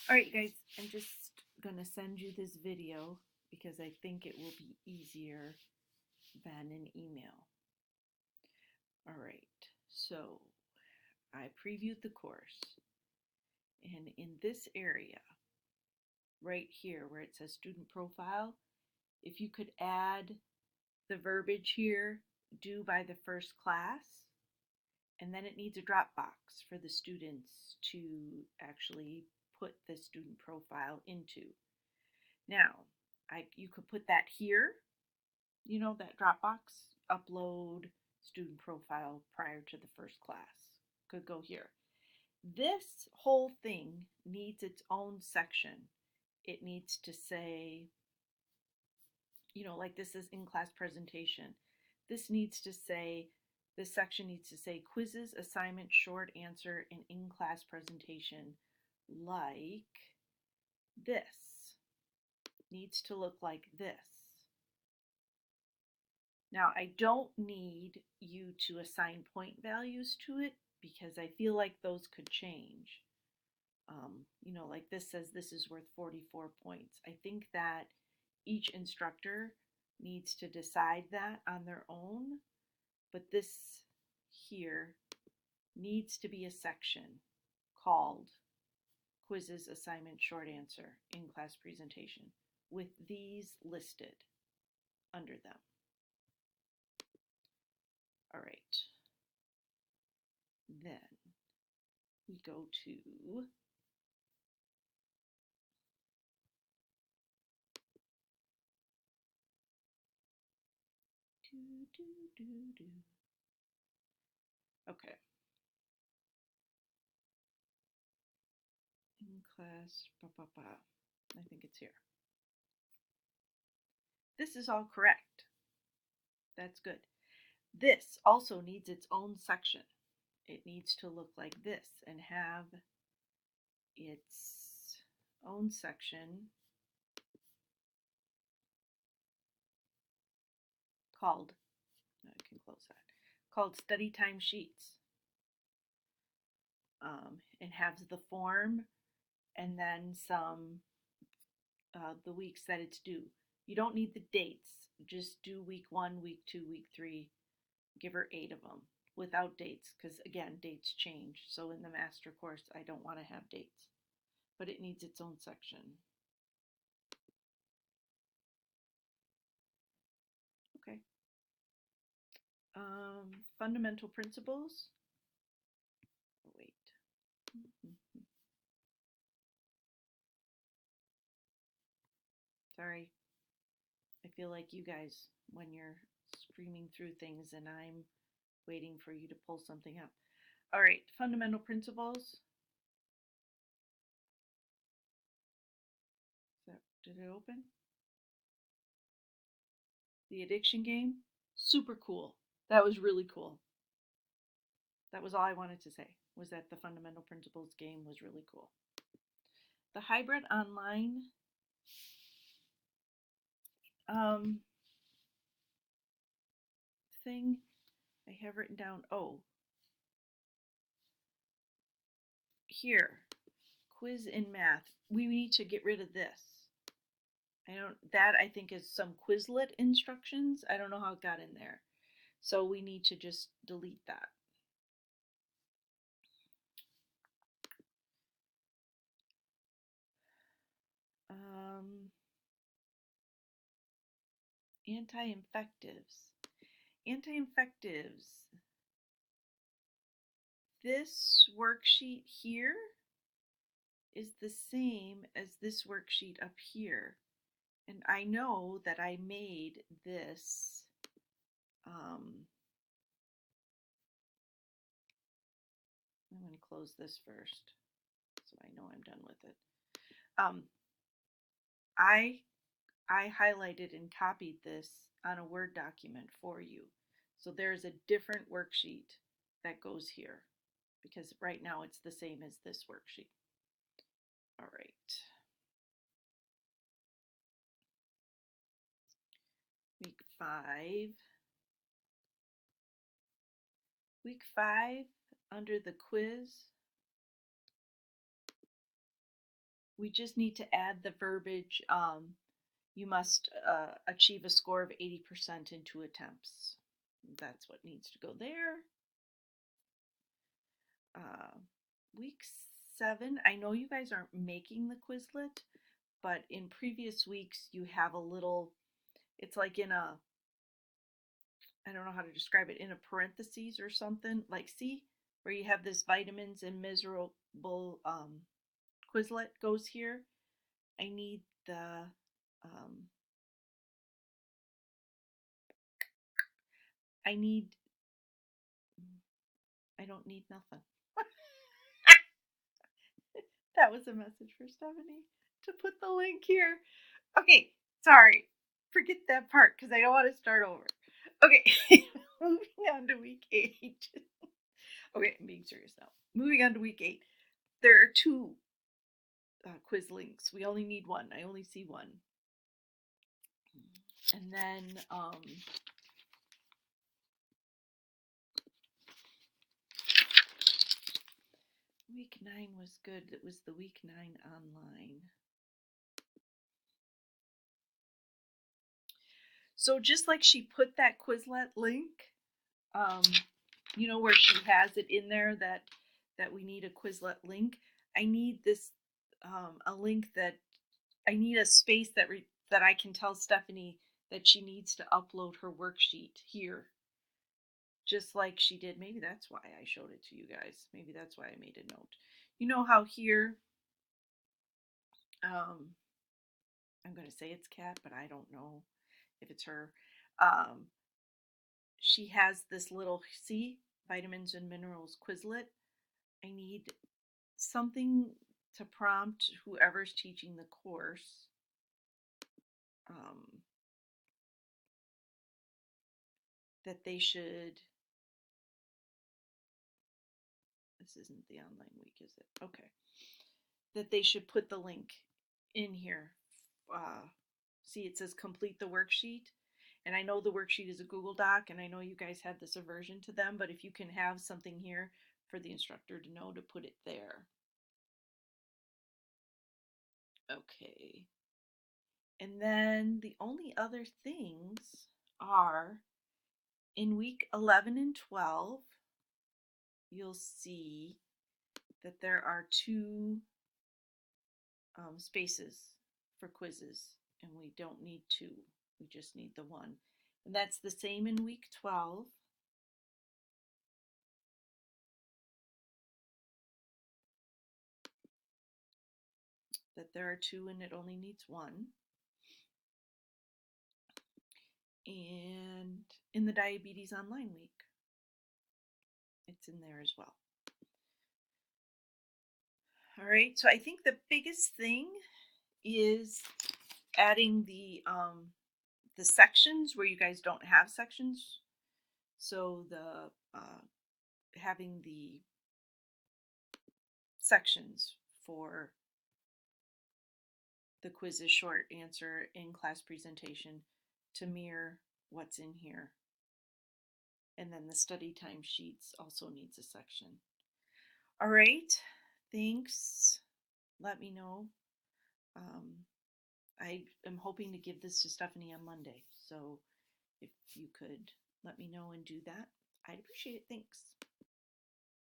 All right, guys, I'm just going to send you this video because I think it will be easier than an email. All right, so I previewed the course, and in this area, right here where it says student profile, if you could add the verbiage here, due by the first class, and then it needs a Dropbox for the students to actually put the student profile into. Now, you could put that here, that Dropbox, upload student profile prior to the first class. Could go here. This whole thing needs its own section. It needs to say, like this is in-class presentation. This needs to say, this section needs to say quizzes, assignment, short answer, and in-class presentation like this. Needs to look like this. Now, I don't need you to assign point values to it because I feel like those could change. Like this says this is worth 44 points. I think that each instructor needs to decide that on their own, but this here needs to be a section called quizzes, assignment, short answer, in-class presentation with these listed under them. All right. Then we go to okay. In class, I think it's here. This is all correct. That's good. This also needs its own section. It needs to look like this and have its own section called, I can close that, called study time sheets. It has the form and then some, the weeks that it's due. You don't need the dates. Just do week 1, week 2, week 3. Give her 8 of them without dates because, again, dates change. So in the master course, I don't want to have dates. But it needs its own section. Okay. Fundamental principles. Oh, wait. Sorry. I feel like you guys when you're screaming through things and I'm waiting for you to pull something up. All right, fundamental principles. So, did it open? The addiction game, super cool. That was really cool. That was all I wanted to say, was that the fundamental principles game was really cool. The hybrid online thing I have written down, here, quiz in math. We need to get rid of this. I think is some Quizlet instructions. I don't know how it got in there. So we need to just delete that. Anti-infectives. Anti-infectives. This worksheet here is the same as this worksheet up here. And I know that I made this I'm going to close this first so I know I'm done with it. I highlighted and copied this on a Word document for you. So there's a different worksheet that goes here because right now it's the same as this worksheet. All right. Week 5. Week 5, under the quiz, We just need to add the verbiage, you must achieve a score of 80% in 2 attempts. That's what needs to go there. Uh, week 7, I know you guys aren't making the Quizlet, but in previous weeks you have a little, it's like in a, I don't know how to describe it, in a parentheses or something, like see, where you have this vitamins and miserable Quizlet goes here. I need the, um, I need, I don't need nothing. That was a message for Stephanie to put the link here. Okay, sorry. Forget that part because I don't want to start over. Okay, moving on to week 8. Okay, I'm being serious now. Moving on to week 8. There are 2 quiz links. We only need one. I only see one. And then week 9 was good. It was the week 9 online. So just like she put that Quizlet link, you know, where she has it in there that we need a Quizlet link. I need this a link that I need a space that I can tell Stephanie that she needs to upload her worksheet here. Just like she did. Maybe that's why I showed it to you guys. Maybe that's why I made a note. You know how here I'm going to say it's Kat, but I don't know if it's her. Um, she has this little, see, vitamins and minerals Quizlet. I need something to prompt whoever's teaching the course. That they should, this isn't the online week, is it? Okay. That they should put the link in here. See, it says complete the worksheet. And I know the worksheet is a Google Doc, and I know you guys had this aversion to them, but if you can have something here for the instructor to know to put it there. Okay. And then the only other things are in week 11 and 12, you'll see that there are 2 spaces for quizzes, and we don't need 2. We just need the 1. And that's the same in week 12. That there are 2 and it only needs 1. And in the Diabetes Online week, it's in there as well. All right, so I think the biggest thing is adding the sections where you guys don't have sections. So the having the sections for the quiz is short answer in class presentation to mirror what's in here. And then the study time sheets also needs a section. All right, thanks. Let me know. I am hoping to give this to Stephanie on Monday. So if you could let me know and do that, I'd appreciate it. Thanks.